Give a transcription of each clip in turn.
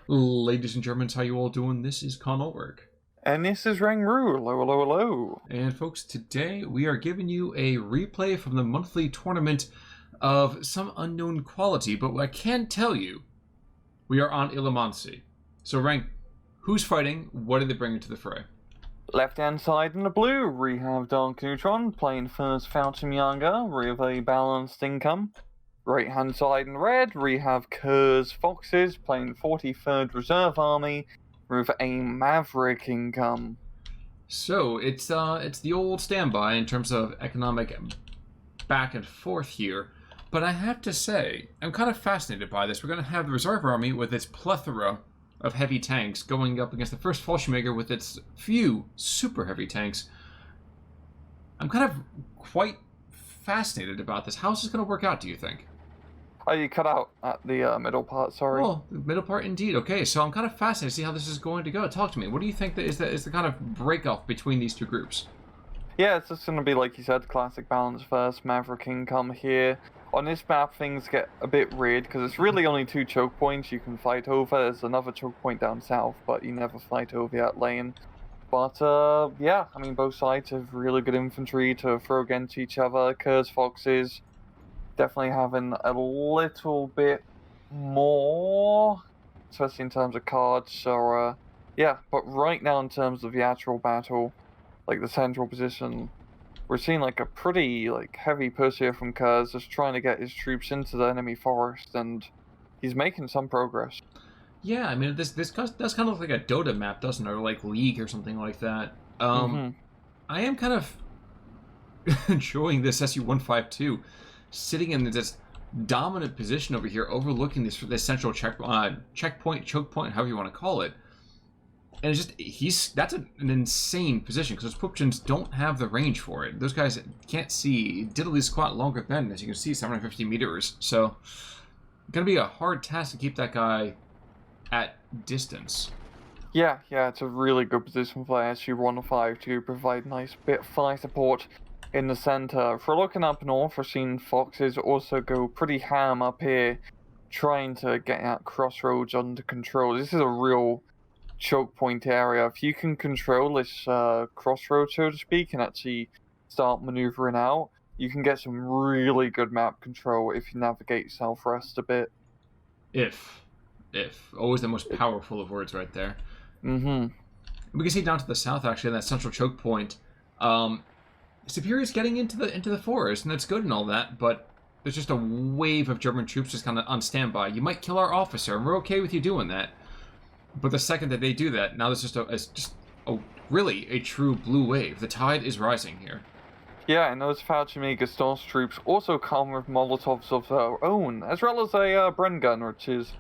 Ladies and Germans, how you all doing? This is Conolwork. And this is Rangru. Hello, hello, hello. And folks, today we are giving you a replay from the monthly tournament of some unknown quality, but I can tell you, we are on Ilomantsi. So Rank, who's fighting? What are they bringing to the fray? Left hand side in the blue, we have Dark Neutron playing first Fallschirmjaeger with a balanced income. Right hand side in red, we have KHERS Foxes playing 43rd Reserv Army with a Maverick income. So it's the old standby in terms of economic back and forth here, but I have to say I'm kind of fascinated by this. We're going to have the Reserve Army with its plethora of heavy tanks going up against the first Fallschirmjaeger with its few super heavy tanks. I'm kind of quite fascinated about this. How's this going to work out, do you think? Oh, you cut out at the middle part, sorry. Oh, the middle part indeed. Okay, so I'm kind of fascinated to see how this is going to go. Talk to me. What do you think that is the kind of break-off between these two groups? Yeah, it's just going to be, like you said, classic balance first, Maverick income here. On this map, things get a bit weird, because it's really only two choke points you can fight over. There's another choke point down south, but you never fight over that lane. But, yeah, I mean, both sides have really good infantry to throw against each other. KHERS Foxes definitely having a little bit more, especially in terms of cards. So, yeah, but right now in terms of the actual battle, like the central position, we're seeing like a pretty heavy push here from KHERS, just trying to get his troops into the enemy forest, and he's making some progress. Yeah, I mean, this does kind of look like a Dota map, doesn't it? Or like League or something like that. I am kind of enjoying this SU-152 sitting in this dominant position over here, overlooking this central checkpoint, choke point, however you want to call it. And it's just that's an insane position because those Pupchins don't have the range for it. Those guys can't see diddly squat longer than, as you can see, 750 meters. So gonna be a hard task to keep that guy at distance. Yeah, it's a really good position for SU-152 to provide nice bit of fire support in the center. If we're looking up north, we're seeing Foxes also go pretty ham up here, trying to get that crossroads under control. This is a real choke point area. If you can control this crossroad, so to speak, and actually start maneuvering out, you can get some really good map control if you navigate southwest a bit. If. Always the most powerful of words right there. We can see down to the south, actually, in that central choke point. Superior's getting into the forest, and that's good and all that, but there's just a wave of German troops just kind of on standby. You might kill our officer, and we're okay with you doing that. But the second that they do that, now there's just really a true blue wave. The tide is rising here. Yeah, and those Fallschirmjaeger Storm troops also come with Molotovs of their own, as well as a Bren gun, which is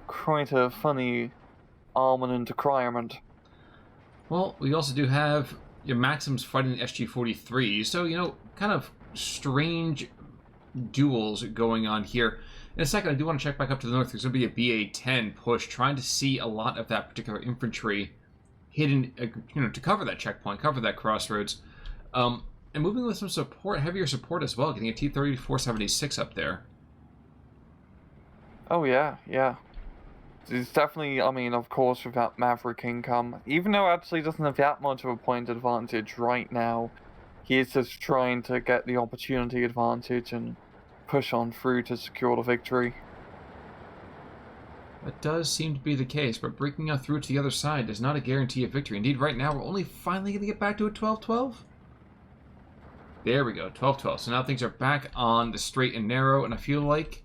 quite a funny armament acquirement. Well, we also do have your Maxims fighting the SG-43, so, kind of strange duels going on here. In a second, I do want to check back up to the north. There's going to be a BA-10 push, trying to see a lot of that particular infantry hidden, to cover that checkpoint, cover that crossroads. And moving with some support, heavier support as well, getting a T-34-76 up there. Oh, yeah. It's definitely, I mean, of course, with that Maverick income, even though actually doesn't have that much of a point advantage right now, he is just trying to get the opportunity advantage and push on through to secure the victory. That does seem to be the case, but breaking out through to the other side is not a guarantee of victory. Indeed, right now, we're only finally going to get back to a 12-12. There we go, 12-12. So now things are back on the straight and narrow, and I feel like...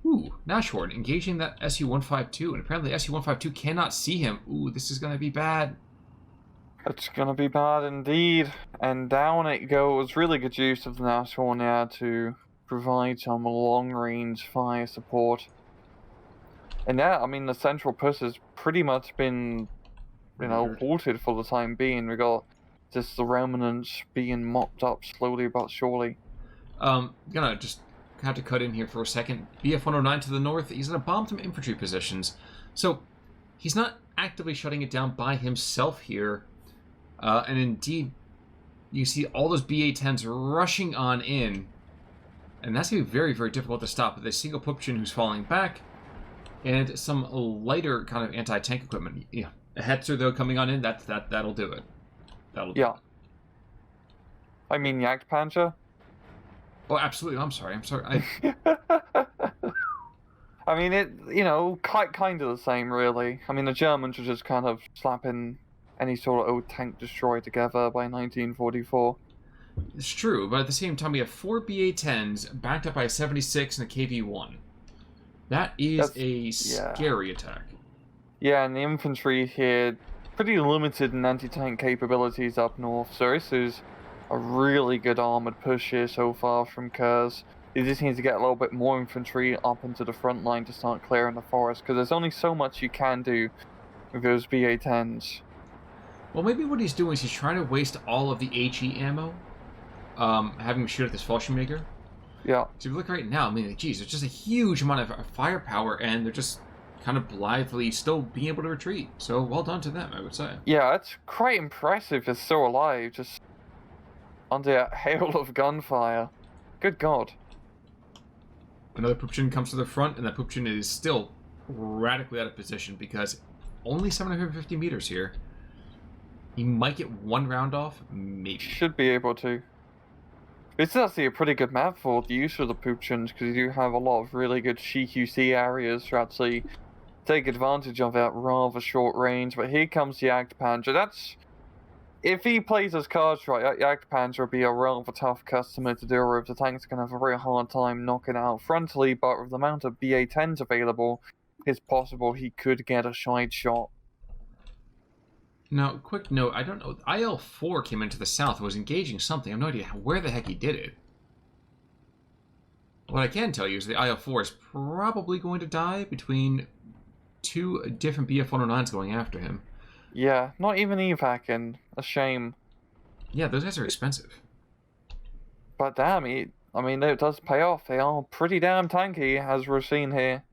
Ooh, Nashorn engaging that SU-152, and apparently SU-152 cannot see him. Ooh, this is going to be bad. It's going to be bad indeed. And down it goes. Really good use of the Nashorn there to provide some long-range fire support. And yeah, I mean, the central push has pretty much been, halted for the time being. We got just the remnants being mopped up slowly but surely. Gonna just have to cut in here for a second. BF-109 to the north, he's gonna bomb some infantry positions. So, he's not actively shutting it down by himself here. And indeed, you see all those BA-10s rushing on in. And that's going to be very, very difficult to stop with a single Pupchin who's falling back. and some lighter kind of anti-tank equipment. Yeah, a Hetzer though coming on in, that'll do it. That'll do it. I mean Jagdpanzer. Oh, absolutely. I'm sorry. I mean, kind of the same, really. I mean, the Germans were just kind of slapping any sort of old tank destroyer together by 1944. It's true, but at the same time, we have 4 BA-10s backed up by a 76 and a KV-1. That's a scary attack. Yeah, and the infantry here, pretty limited in anti-tank capabilities up north, so this is a really good armored push here so far from KHERS. You just need to get a little bit more infantry up into the front line to start clearing the forest, because there's only so much you can do with those BA-10s. Well, maybe what he's doing is he's trying to waste all of the HE ammo, having him shoot at this Fallschirmjaeger. Yeah. So if you look right now, I mean, geez, there's just a huge amount of firepower, and they're just kind of blithely still being able to retreat. So well done to them, I would say. Yeah, it's quite impressive they're still alive, just under a hail of gunfire. Good God. Another Pupchin comes to the front, and that Pupchin is still radically out of position because only 750 meters here. He might get one round off, maybe. Should be able to. It's actually a pretty good map for the use of the Pupchins, because you do have a lot of really good CQC areas to actually take advantage of at rather short range. But here comes the Jagdpanzer. That's... If he plays his cards right, Jagdpanzer will be a rather tough customer to deal with. The tank's going to have a very hard time knocking out frontally, but with the amount of BA-10s available, it's possible he could get a side shot. Now, quick note, I don't know, IL-4 came into the south and was engaging something. I have no idea where the heck he did it. What I can tell you is the IL-4 is probably going to die between two different BF-109s going after him. Yeah, not even evacing. A shame. Yeah, those guys are expensive. But damn, I mean, it does pay off. They are pretty damn tanky, as we're seeing here.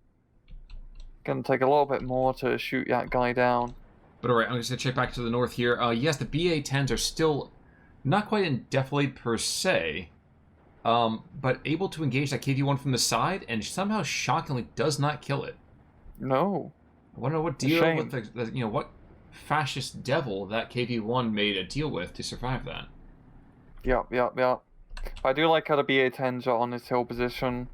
Gonna take a little bit more to shoot that guy down. But alright, I'm just going to check back to the north here. Yes, the BA-10s are still not quite in defilade per se, but able to engage that KV-1 from the side, and somehow shockingly does not kill it. No. I want to know what deal with the what fascist devil that KV-1 made a deal with to survive that. Yep. I do like how the BA-10s are on this hill position.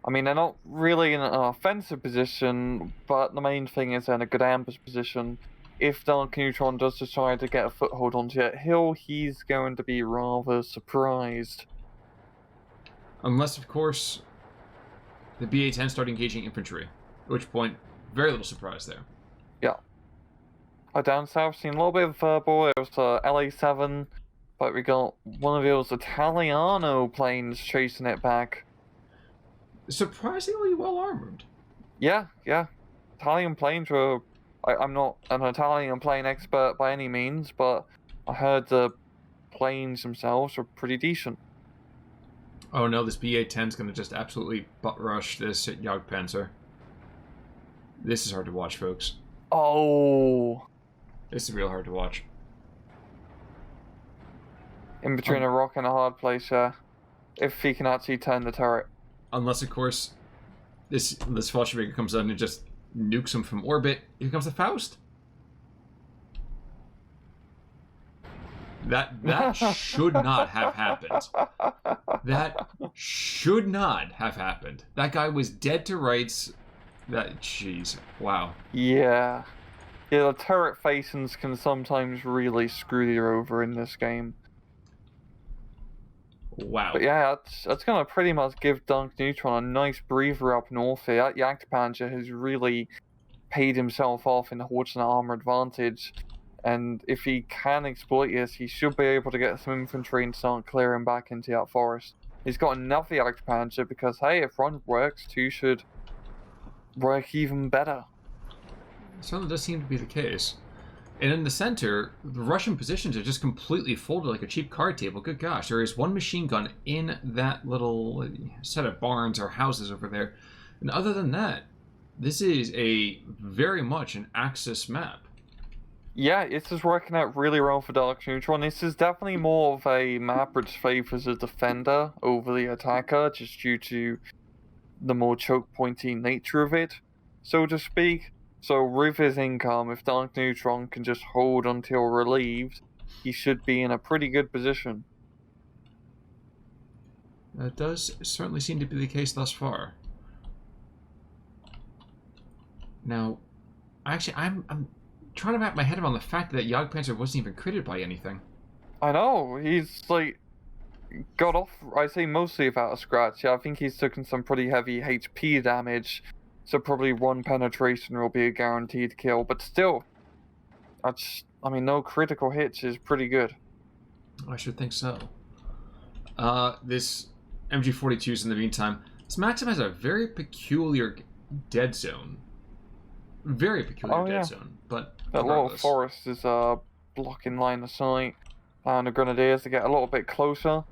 I mean, they're not really in an offensive position, but the main thing is they're in a good ambush position. If Dark Neutron does decide to get a foothold onto that hill, he's going to be rather surprised. Unless, of course, the BA-10 start engaging infantry, at which point, very little surprise there. Yeah. Down south, seen a little bit of verbal. It was LA-7, but we got one of those Italiano planes chasing it back. Surprisingly well armored. Yeah. Italian planes were... I'm not an Italian plane expert by any means, but I heard the planes themselves were pretty decent. Oh no, this BA-10 is going to just absolutely butt rush this Jagdpanzer. This is hard to watch, folks. Oh. This is real hard to watch. In between a rock and a hard place, if he can actually turn the turret. Unless, of course, this Fallschirmjaeger comes in and just nukes him from orbit. Here comes the Faust. That should not have happened. That should not have happened. That guy was dead to rights. Jeez, wow. Yeah, the turret facings can sometimes really screw you over in this game. Wow. But yeah, that's going to pretty much give Dark Neutron a nice breather up north here. That Jagdpanzer has really paid himself off in holding an armor advantage. And if he can exploit this, he should be able to get some infantry and start clearing back into that forest. He's got enough Jagdpanzer because, hey, if one works, two should work even better. Certainly does seem to be the case. And in the center, the Russian positions are just completely folded like a cheap card table. Good gosh, there is one machine gun in that little set of barns or houses over there. And other than that, this is a very much an Axis map. Yeah, this is working out really well for Dark Neutron. This is definitely more of a map which favors a defender over the attacker, just due to the more choke pointy nature of it. so to speak. So with his income, if Dark Neutron can just hold until relieved, he should be in a pretty good position. That does certainly seem to be the case thus far. Now, actually, I'm trying to wrap my head around the fact that Jagdpanzer wasn't even critted by anything. I know, he's like got off, I say mostly without a scratch. Yeah, I think he's taken some pretty heavy HP damage, so probably one penetration will be a guaranteed kill, but still, I mean, no critical hits is pretty good. I should think so. This MG-42s in the meantime, this Maxim has a very peculiar dead zone. Very peculiar dead zone, but that little forest is blocking line of sight, and the Grenadiers to get a little bit closer.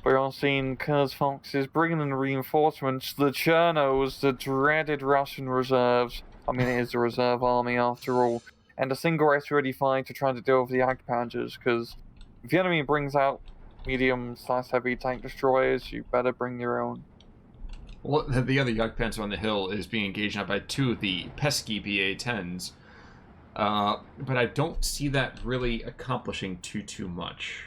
We're all seeing KHERS Foxes bringing in reinforcements, the Chernos, the dreaded Russian reserves. I mean, it is a reserve army after all, and a single S-35 to try to deal with the Jagdpanzers, because if the enemy brings out medium/heavy tank destroyers, you better bring your own. Well, the other Jagdpanzer on the hill is being engaged now by two of the pesky BA-10s, but I don't see that really accomplishing too much.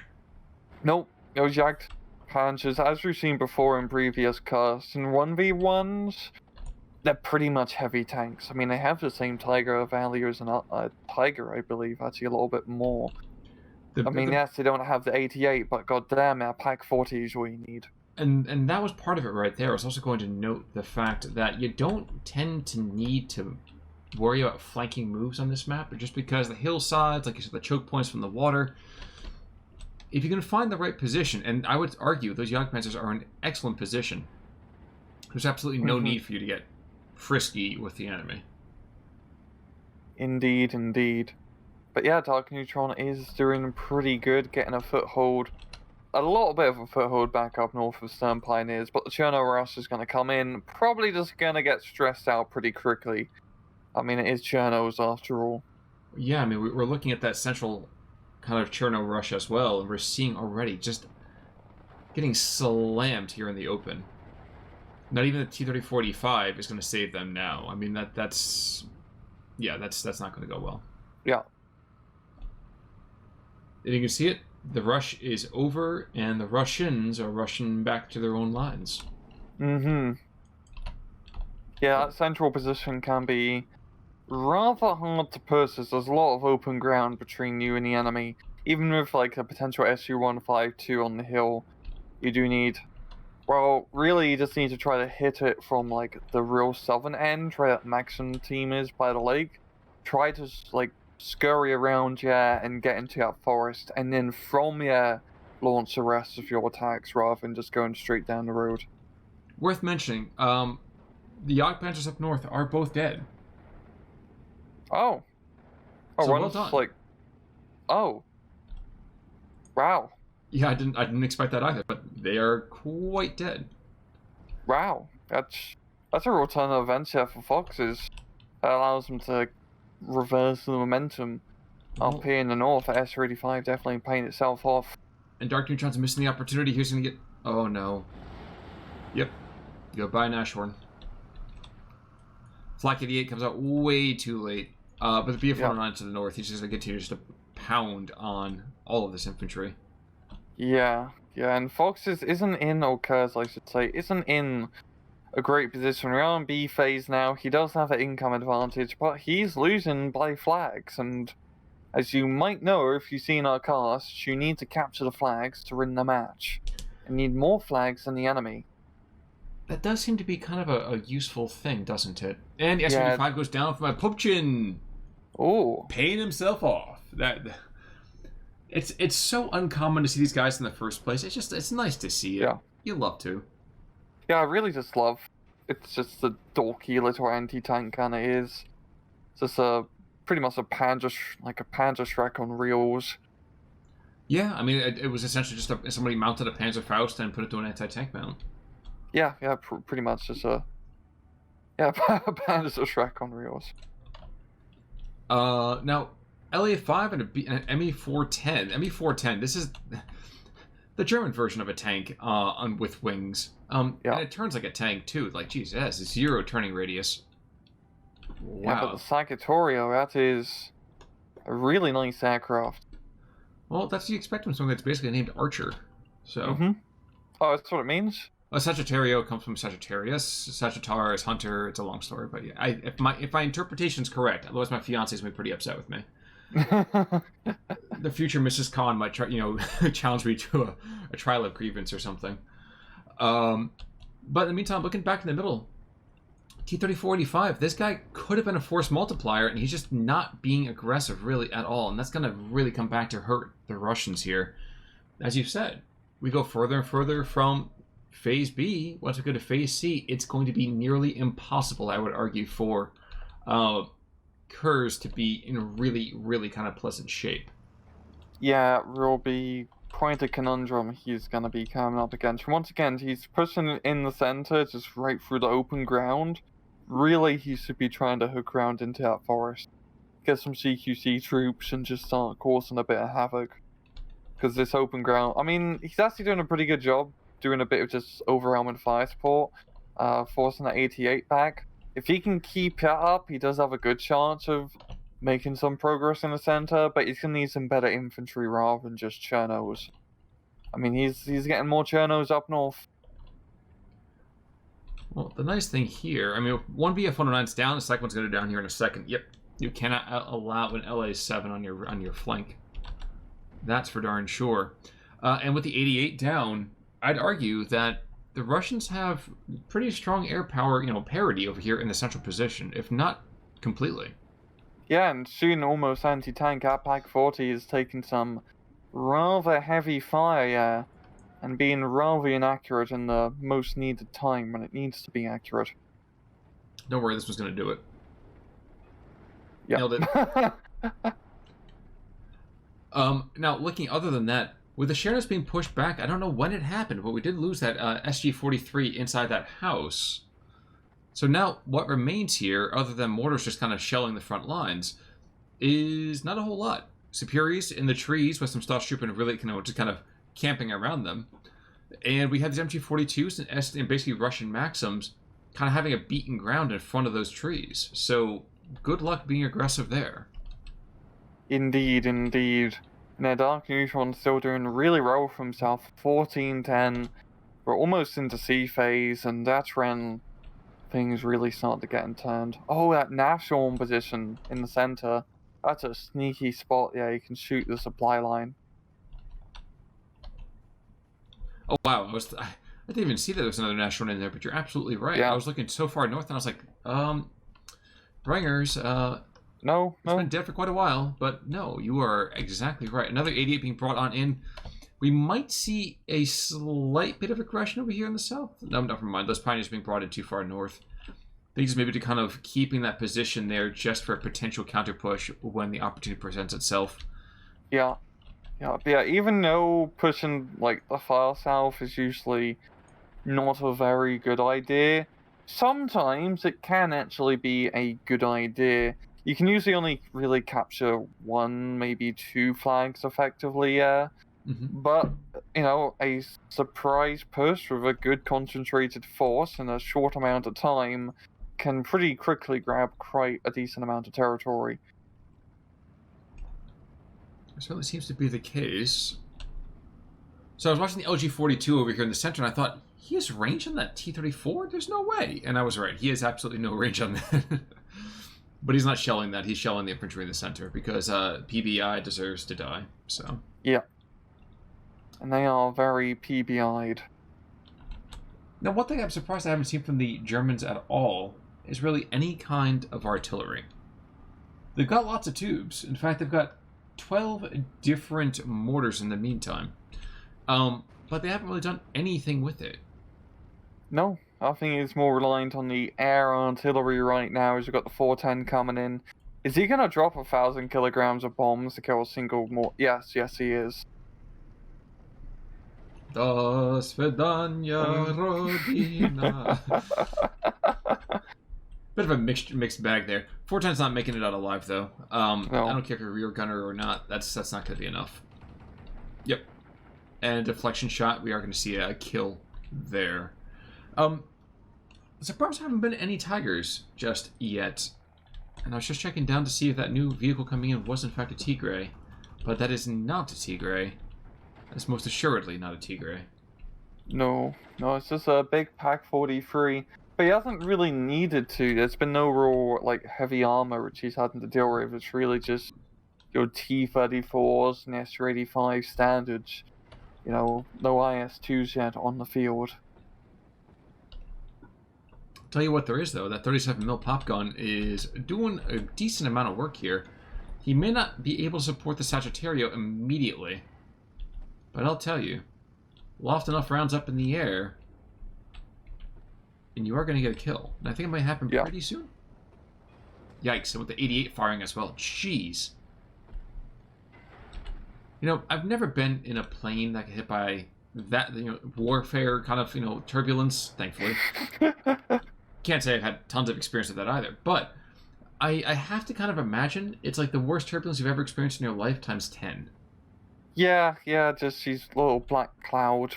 Nope, those Jagdpanzers, as we've seen before in previous casts, in 1v1s, they're pretty much heavy tanks. I mean, they have the same Tiger value as a Tiger, I believe, actually a little bit more. Yes, they don't have the 88, but goddamn, our Pack 40 is what you need. And that was part of it right there. I was also going to note the fact that you don't tend to need to worry about flanking moves on this map, just because the hillsides, like you said, the choke points from the water, if you can find the right position, and I would argue those Jagdpanzers are in excellent position, there's absolutely no need for you to get frisky with the enemy. Indeed, indeed. But yeah, Dark Neutron is doing pretty good, getting a foothold. A little bit of a foothold back up north of Stern Pioneers, but the Cherno Rush is going to come in, probably just going to get stressed out pretty quickly. I mean, it is Chernos after all. Yeah, I mean, we're looking at that central kind of Cherno Rush as well, and we're seeing already just getting slammed here in the open. Not even the T-34-85 is going to save them now. I mean, that's not going to go well. Yeah. And you can see it. The rush is over, and the Russians are rushing back to their own lines. Yeah, that central position can be rather hard to purchase. There's a lot of open ground between you and the enemy. Even with, like, a potential Su-152 on the hill, you do need... Well, really, you just need to try to hit it from, like, the real southern end, where that Maxim team is by the lake. Try to, like, scurry around, and get into that forest, and then from launch the rest of your attacks rather than just going straight down the road. Worth mentioning, the Jagdpanzers up north are both dead. Oh. So well done. Like, oh. Wow. Yeah, I didn't expect that either, but they are quite dead. Wow. That's a real turn of events here for Foxes. That allows them to reverse the momentum up here in the north. S-35 definitely paying itself off. And Dark Neutron's missing the opportunity. He's going to get... Oh, no. Yep. Goodbye, Nashorn. Flak 88 comes out way too late. But the BF-109 to the north, he's just going to continue to pound on all of this infantry. Yeah, and Foxes isn't in, or KHERS, I should say, isn't in a great position. We're on B phase now. He does have an income advantage, but he's losing by flags. And as you might know, if you've seen our casts, you need to capture the flags to win the match. You need more flags than the enemy. That does seem to be kind of a useful thing, doesn't it? And S-35 goes down for my Pupchin. Oh, paying himself off. It's so uncommon to see these guys in the first place. It's nice to see it. Yeah. You love to. Yeah, I really just love. It's just the dorky little anti-tank kind of is. It's just pretty much a Panzer Shrek on reels. Yeah, I mean it was essentially just somebody mounted a Panzerfaust and put it to an anti-tank mount. Yeah, pretty much just a Panzer Shrek on reels. Now. LA-5 and an ME-410. ME-410, this is the German version of a tank with wings. And it turns like a tank, too. Like, geez, it has a 0 turning radius. Yeah, but Wow. the Sagittorio, that is a really nice aircraft. Well, that's what you expect from something that's basically named Archer. So, Oh, that's what it means? a Sagittario comes from Sagittarius. Sagittarius is hunter. It's a long story, but yeah, if my interpretation's correct, otherwise my fiance's gonna be pretty upset with me. The future Mrs. Khan might try, challenge me to a trial of grievance or something. But in the meantime, looking back in the middle, T-3485, this guy could have been a force multiplier, and he's just not being aggressive really at all, and that's going to really come back to hurt the Russians here. As you said, we go further and further from Phase B. Once we go to Phase C, it's going to be nearly impossible, I would argue, for KHERS to be in a really, really kind of pleasant shape. Yeah, will be quite a conundrum he's going to be coming up against. Once again, he's pushing in the center, just right through the open ground. Really, he should be trying to hook around into that forest. Get some CQC troops and just start causing a bit of havoc. Because this open ground... I mean, he's actually doing a pretty good job doing a bit of just overwhelming fire support. Forcing that 88 back. If he can keep it up, he does have a good chance of making some progress in the center, but he's going to need some better infantry rather than just Chernos. I mean, he's getting more Chernos up north. Well, the nice thing here, I mean, one BF-109's down, the second one's going to go down here in a second. Yep, you cannot allow an LA-7 on your flank. That's for darn sure. And with the 88 down, I'd argue that the Russians have pretty strong air power, parity over here in the central position, if not completely. Yeah, and soon almost anti-tank Apac 40 is taking some rather heavy fire, yeah, and being rather inaccurate in the most needed time when it needs to be accurate. Don't worry, this was going to do it. Yep. Nailed it. Now, looking other than that, with the Chernos being pushed back, I don't know when it happened, but we did lose that SG-43 inside that house. So now, what remains here, other than mortars just kind of shelling the front lines, is not a whole lot. Superiors in the trees with some Starship and really, just kind of camping around them. And we have these MG-42s and basically Russian Maxims kind of having a beaten ground in front of those trees. So, good luck being aggressive there. Indeed, indeed. Now, Dark Neutron's still doing really well for himself. 14-10. We're almost into C phase, and that's when things really start to get turned. Oh, that Nashorn position in the center. That's a sneaky spot. Yeah, you can shoot the supply line. Oh, wow. I didn't even see that there was another Nashorn in there, but you're absolutely right. Yeah. I was looking so far north, and I was like, Ringers, No. It's been dead for quite a while, but no, you are exactly right. Another 88 being brought on in. We might see a slight bit of aggression over here in the south. No, never mind. Those pioneers being brought in too far north. They just maybe to kind of keeping that position there just for a potential counter push when the opportunity presents itself. Yeah. Yeah, even though pushing, like, the far south is usually not a very good idea, sometimes it can actually be a good idea. You can usually only really capture one, maybe two flags effectively, yeah. Mm-hmm. But, a surprise push with a good concentrated force in a short amount of time can pretty quickly grab quite a decent amount of territory. It certainly seems to be the case. So I was watching the LG-42 over here in the center, and I thought, he has range on that T-34? There's no way. And I was right. He has absolutely no range on that. But he's not shelling that. He's shelling the infantry in the center because PBI deserves to die. So Yeah. And they are very PBI'd. Now, one thing I'm surprised I haven't seen from the Germans at all is really any kind of artillery. They've got lots of tubes. In fact, they've got 12 different mortars in the meantime. But they haven't really done anything with it. No, I think it's more reliant on the air artillery right now as you've got the 410 coming in. Is he going to drop 1,000 kilograms of bombs to kill a single mortar? Yes, he is. Do svidania, Rodina. Bit of a mixed bag there. 410's not making it out alive, though. No. I don't care if you're a rear gunner or not. That's not going to be enough. Yep. And deflection shot, we are going to see a kill there. Surprised there haven't been any Tigers just yet. And I was just checking down to see if that new vehicle coming in was in fact a Tigray. But that is not a Tigray. That's most assuredly not a Tigray. No, it's just a big Pack 43. But he hasn't really needed to. There's been no real, like, heavy armor which he's having to deal with. It's really just your T-34s and S-85 standards. You know, no IS-2s yet on the field. Tell you what there is, though. That 37mm pop gun is doing a decent amount of work here. He may not be able to support the Sagittario immediately. But I'll tell you, loft enough rounds up in the air, and you are going to get a kill. And I think it might happen pretty soon. Yikes, and with the 88 firing as well. Jeez. You know, I've never been in a plane that got hit by that, you know, warfare kind of, you know, turbulence, thankfully. Can't say I've had tons of experience with that either, but I have to kind of imagine it's like the worst turbulence you've ever experienced in your life times 10. Yeah, just these little black clouds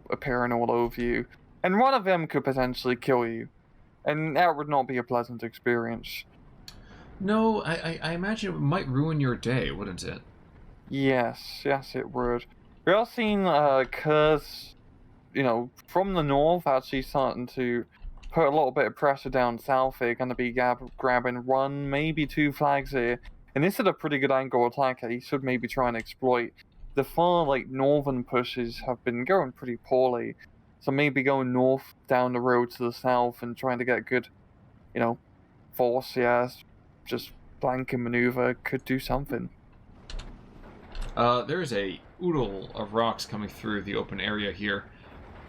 appearing all over you. And one of them could potentially kill you. And that would not be a pleasant experience. No, I imagine it might ruin your day, wouldn't it? Yes, it would. We are seeing KHERS, from the north actually starting to put a little bit of pressure down south. They're going to be grabbing one, maybe two flags here. And this is a pretty good angle attack that he should maybe try and exploit. The far, northern pushes have been going pretty poorly. So maybe going north down the road to the south and trying to get a good, force, just flanking maneuver could do something. There's a oodle of rocks coming through the open area here.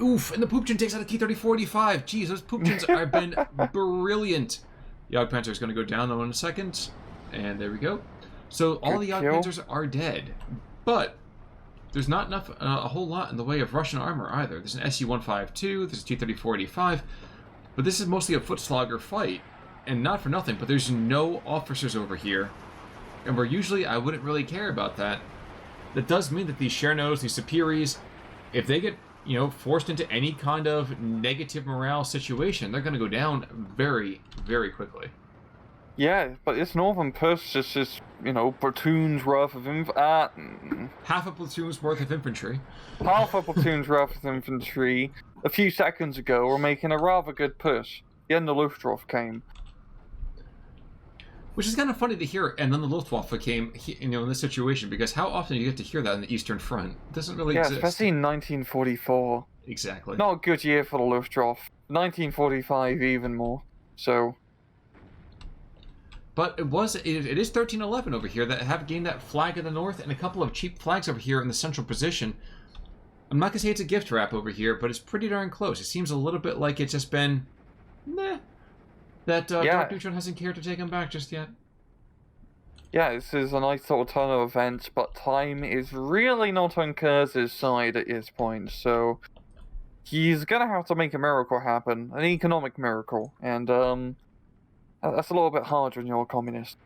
Oof, and the Poopchin takes out a T-34-85. Jeez, those Poopchins have been brilliant. The Yacht Panzer is going to go down though in a second. And there we go. So all the Yacht Panzers are dead. But there's not enough, a whole lot in the way of Russian armor either. There's an SU-152, there's a T-34-85. But this is mostly a foot slogger fight. And not for nothing, but there's no officers over here. And where usually I wouldn't really care about that. That does mean that these Chernos, these Superiors, if they get, forced into any kind of negative morale situation, they're going to go down very, very quickly. Yeah, but this northern push is just, platoons worth of half a platoon's worth of infantry. Half a platoon's worth of infantry a few seconds ago were making a rather good push. Then the Luftwaffe came. Which is kind of funny to hear, and then the Luftwaffe came, in this situation, because how often do you get to hear that in the Eastern Front? It doesn't really exist. Yeah, especially in 1944. Exactly. Not a good year for the Luftwaffe. 1945 even more. So. But it is 1311 over here that have gained that flag in the north, and a couple of cheap flags over here in the central position. I'm not going to say it's a gift wrap over here, but it's pretty darn close. It seems a little bit like it's just been, that Dark Neutron hasn't cared to take him back just yet. Yeah, this is a nice little turn of events, but time is really not on KHERS' side at this point, so he's gonna have to make a miracle happen, an economic miracle, and that's a little bit harder when you're a communist.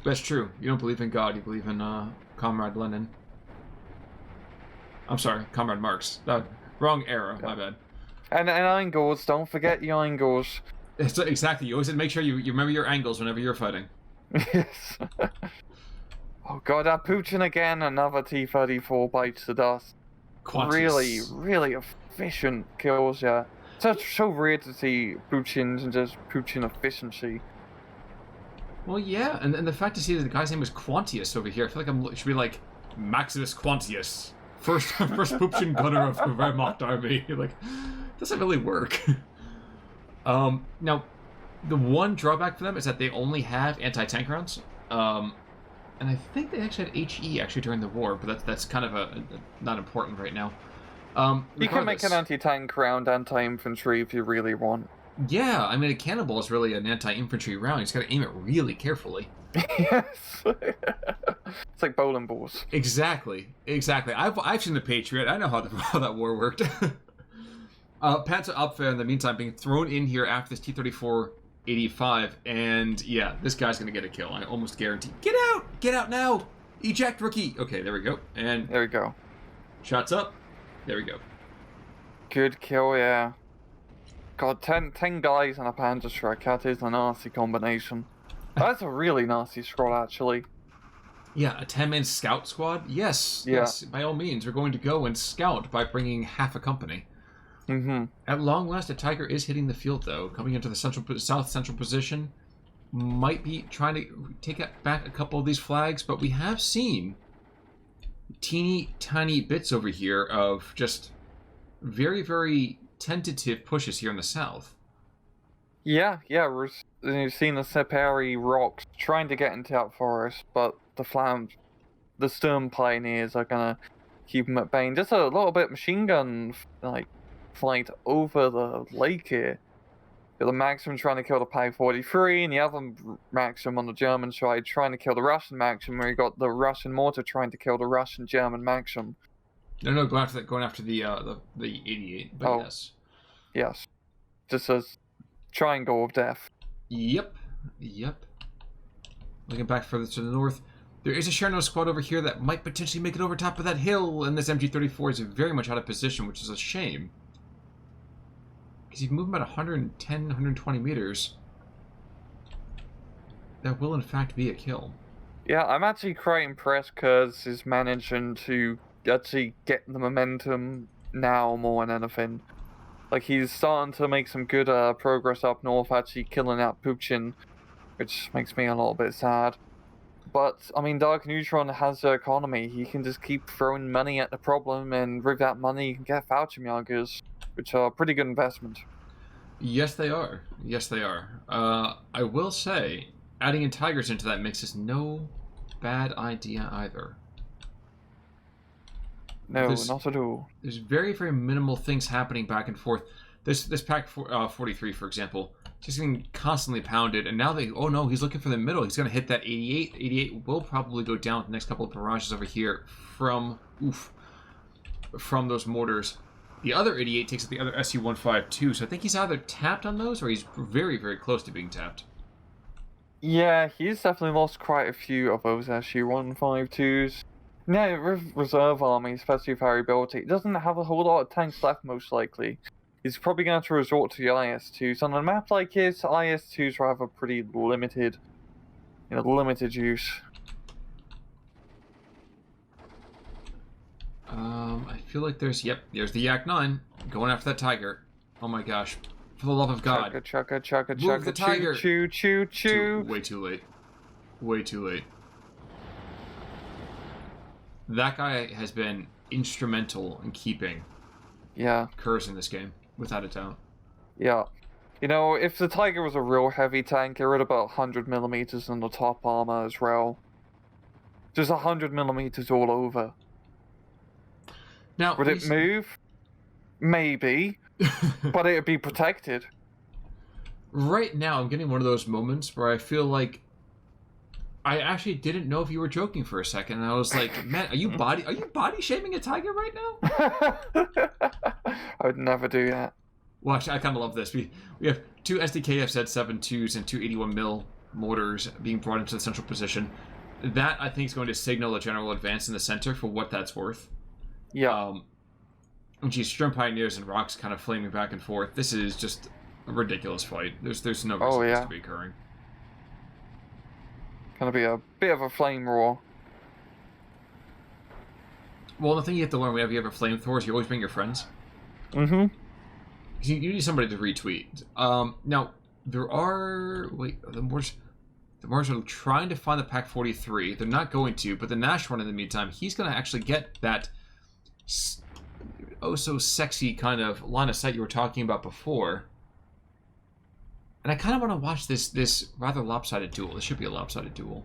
That's true. You don't believe in God, you believe in Comrade Lenin. I'm sorry, Comrade Marx. Wrong era, my bad. And angles, don't forget the angles. Exactly, you always make sure you remember your angles whenever you're fighting. Yes. Oh god, that Putin again, another T-34 bites the dust. Quantious. Really, really efficient kills, yeah. So rare to see Putin's and just Putin efficiency. Well, yeah, and the fact to see that the guy's name was Quantius over here, I feel like it should be like Maximus Quantius, first Putin gunner of the Wehrmacht army. Doesn't really work. Now, the one drawback for them is that they only have anti-tank rounds. And I think they actually had HE during the war, but that's kind of not important right now. You can make an anti-tank round, anti-infantry if you really want. Yeah, I mean, a cannonball is really an anti-infantry round. You just got to aim it really carefully. Yes. It's like bowling balls. Exactly. I've seen the Patriot. I know how that war worked. Panzer Abwehr, in the meantime, being thrown in here after this T-34-85, and yeah, this guy's gonna get a kill. I almost guarantee. Get out now! Eject, rookie. Okay, there we go. And there we go. Shots up. There we go. Good kill, yeah. God, 10 guys on a Panzer Strike. That is a nasty combination. That's a really nasty squad, actually. Yeah, a 10-man scout squad? Yes, Yeah. yes, by all means. We're going to go and scout by bringing half a company. Mm-hmm. At long last, a Tiger is hitting the field, though. Coming into the south central position. Might be trying to take back a couple of these flags, but we have seen teeny tiny bits over here of just very, very tentative pushes here in the south. Yeah, we've seen the Separi rocks trying to get into that forest, but the Sturm Pioneers are gonna keep them at bay. And just a little bit machine gun fight over the lake here. The Maxim trying to kill the Pi 43, and the other Maxim on the German side trying to kill the Russian Maxim, where you got the Russian mortar trying to kill the Russian German Maxim. No, going after the 88. But yes. Yes, just a triangle of death. Yep. Looking back further to the north, there is a Cherno squad over here that might potentially make it over top of that hill, and this MG-34 is very much out of position, which is a shame. Because he's moving about 110, 120 meters. That will, in fact, be a kill. Yeah, I'm actually quite impressed KHERS is managing to actually get the momentum now more than anything. Like, he's starting to make some good progress up north, actually killing out Puchin, which makes me a little bit sad. But, I mean, Dark Neutron has the economy. He can just keep throwing money at the problem, and with that money, you can get Fallschirmjagers, which are a pretty good investment. Yes, they are. I will say, adding in Tigers into that mix is no bad idea either. No, not at all. There's very, very minimal things happening back and forth. This Pack 43, for example, just getting constantly pounded, and now oh no, he's looking for the middle. He's going to hit that 88. 88 will probably go down with the next couple of barrages over here from those mortars. The other 88 takes out the other SU-152, so I think he's either tapped on those or he's very, very close to being tapped. Yeah, he's definitely lost quite a few of those SU-152s. No, with Reserve Army, especially with variability, it doesn't have a whole lot of tanks left, most likely. He's probably going to have to resort to the IS-2s. On a map like this, IS-2s will have a pretty limited use. I feel like there's the Yak-9 going after that Tiger. Oh my gosh. For the love of God. Chugga, Move the Tiger. Choo. Way too late. That guy has been instrumental in keeping KHERS in this game, without a doubt. Yeah. You know, if the Tiger was a real heavy tank, it would have about 100mm in the top armor as well. Just 100mm all over. Now, would it move? Maybe. But it would be protected. Right now, I'm getting one of those moments where I feel like I actually didn't know if you were joking for a second, and I was like, "Man, are you body shaming a Tiger right now?" I would never do that. Well, actually, I kind of love this. We have two SDKF Z72s and two 81mm mortars being brought into the central position. That, I think, is going to signal a general advance in the center for what that's worth. Yeah. Geez, Sturm Pioneers and Rocks kind of flaming back and forth. This is just a ridiculous fight. There's no reason this to be occurring. Gonna be a bit of a flame roar. Well, the thing you have to learn whenever you have a flamethrower is you always bring your friends. Mm-hmm. You need somebody to retweet. Now, there are... Wait, the Mortars are trying to find the Pack 43. They're not going to, but the Nash one in the meantime, he's going to actually get that oh-so-sexy kind of line of sight you were talking about before. And I kind of want to watch this rather lopsided duel. This should be a lopsided duel.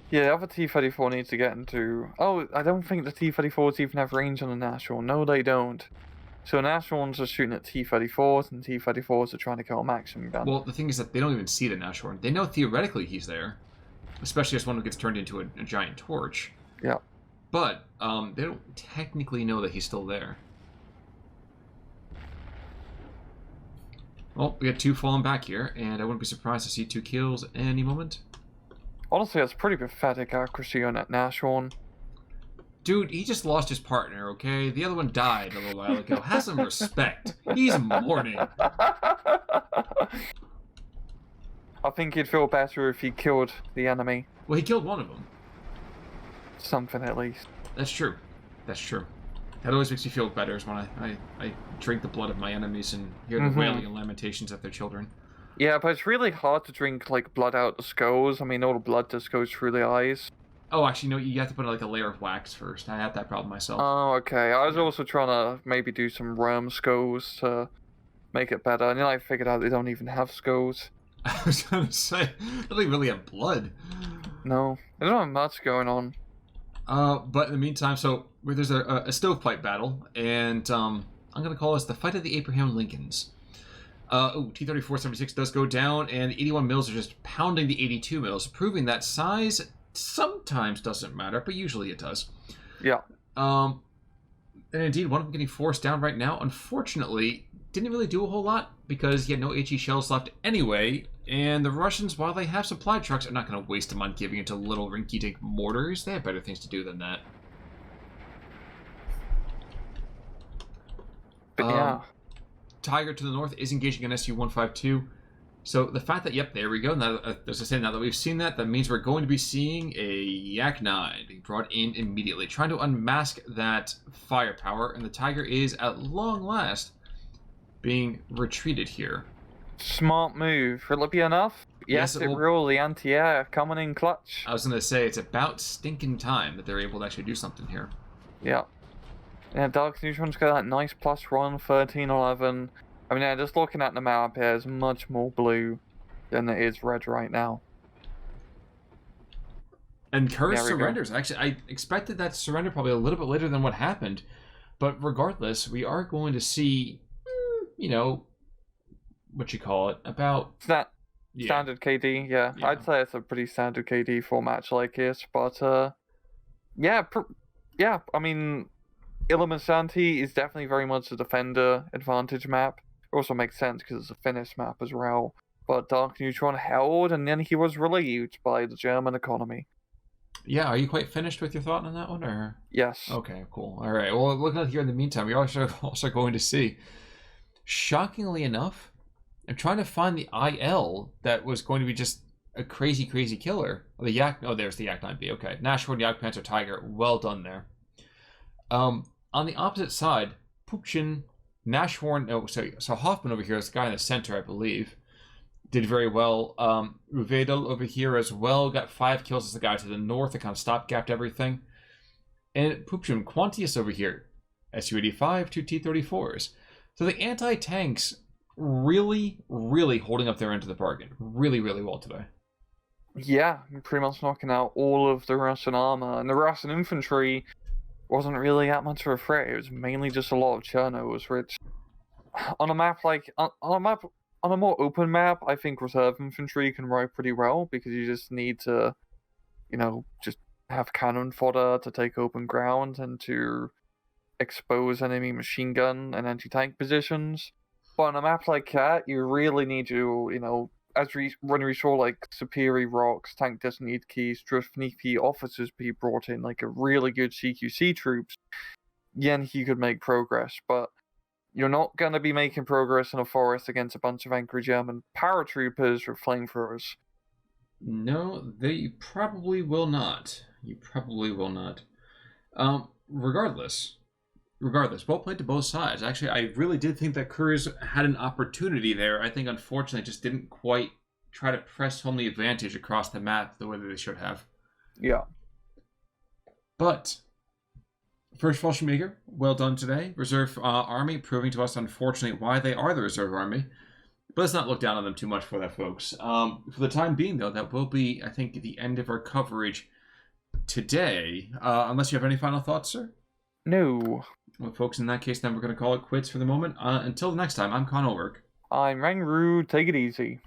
Yeah, the other T-34 needs to get into... Oh, I don't think the T-34s even have range on the National. No, they don't. So the Nationals are shooting at T-34s, and T-34s are trying to kill a Maxim gun. Well, the thing is that they don't even see the National. They know theoretically he's there. Especially as one who gets turned into a giant torch. Yeah. But they don't technically know that he's still there. Well, we got two falling back here, and I wouldn't be surprised to see 2 kills any moment. Honestly, that's pretty pathetic accuracy on that National. Dude, he just lost his partner, okay? The other one died a little while ago. Have some respect. He's mourning. I think he'd feel better if he killed the enemy. Well, he killed one of them. Something at least. That's true. That's true. That always makes me feel better is when I drink the blood of my enemies and hear the wailing and lamentations of their children. Yeah, but it's really hard to drink, like, blood out the skulls. I mean, all the blood just goes through the eyes. Oh, actually, no, you have to put like a layer of wax first. I had that problem myself. Oh, okay. I was also trying to maybe do some worm skulls to make it better. And then I figured out they don't even have skulls. I was going to say, they don't really have blood. No, they don't have much going on. But in the meantime, so there's a stovepipe battle, and I'm going to call this the Fight of the Abraham Lincolns. T-34-76 does go down, and the 81 mils are just pounding the 82 mils, proving that size sometimes doesn't matter, but usually it does. Yeah. And indeed, one of them getting forced down right now, unfortunately, didn't really do a whole lot, because he had no HE shells left anyway, and the Russians, while they have supply trucks, are not going to waste them on giving it to little rinky-dink mortars. They have better things to do than that. But yeah. Tiger to the north is engaging an Su-152. So the fact that, yep, there we go. Now, as I say, now that we've seen that, that means we're going to be seeing a Yak-9 being brought in immediately, trying to unmask that firepower, and the Tiger is, at long last, being retreated here. Smart move. Will it be enough? Yes, it will. The anti-air coming in clutch. I was going to say, it's about stinking time that they're able to actually do something here. Yeah. Yeah, Dark Neutron's got that nice +1, 1311. I mean, yeah, just looking at the map here, it's much more blue than it is red right now. And KHERS surrenders. Actually, I expected that surrender probably a little bit later than what happened. But regardless, we are going to see, you know, what you call it, about... Standard KD, yeah. I'd say it's a pretty standard KD for a match like this. But, yeah, I mean... Ilomantsi is definitely very much a defender advantage map. It also makes sense because it's a Finnish map as well. But Dark Neutron held, and then he was relieved by the German economy. Yeah, are you quite finished with your thought on that one, or? Yes. Okay, cool. All right. Well, looking at here in the meantime, we're also going to see. Shockingly enough, I'm trying to find the IL that was going to be just a crazy, crazy killer. Oh, the Yak. Oh, there's the Yak-9B. Okay, Nashorn, Yak Panther, Tiger. Well done there. On the opposite side, Pukchin, Nashorn, so Hoffman over here is the guy in the center, I believe, did very well. Uvedel over here as well, got 5 kills as the guy to the north that kind of stopgapped everything. And Pukchin, Quantius over here, Su-85, 2 T-34s. So the anti-tanks really, really holding up their end of the bargain. Really, really well today. Yeah, pretty much knocking out all of the Russian armor. And the Russian infantry... wasn't really that much of a threat. It was mainly just a lot of Chernos, which on a map like on a more open map, I think reserve infantry can ride pretty well because you just need to, you know, just have cannon fodder to take open ground and to expose enemy machine gun and anti-tank positions. But on a map like that, you really need to, you know, when we saw like superior rocks, tank designated keys, Drifniki officers be brought in, like a really good CQC troops, then he could make progress. But you're not going to be making progress in a forest against a bunch of angry German paratroopers with flamethrowers. No, they probably will not. You probably will not. Regardless, well played to both sides. Actually, I really did think that KHERS had an opportunity there. I think, unfortunately, just didn't quite try to press home the advantage across the map the way that they should have. Yeah. But, first Fallschirmjaeger, well done today. Reserve Army, proving to us, unfortunately, why they are the Reserve Army. But let's not look down on them too much for that, folks. For the time being, though, that will be, I think, the end of our coverage today. Unless you have any final thoughts, sir? No. Well, folks, in that case, then we're going to call it quits for the moment. Until the next time, I'm Con Ulrich. I'm Rangru. Take it easy.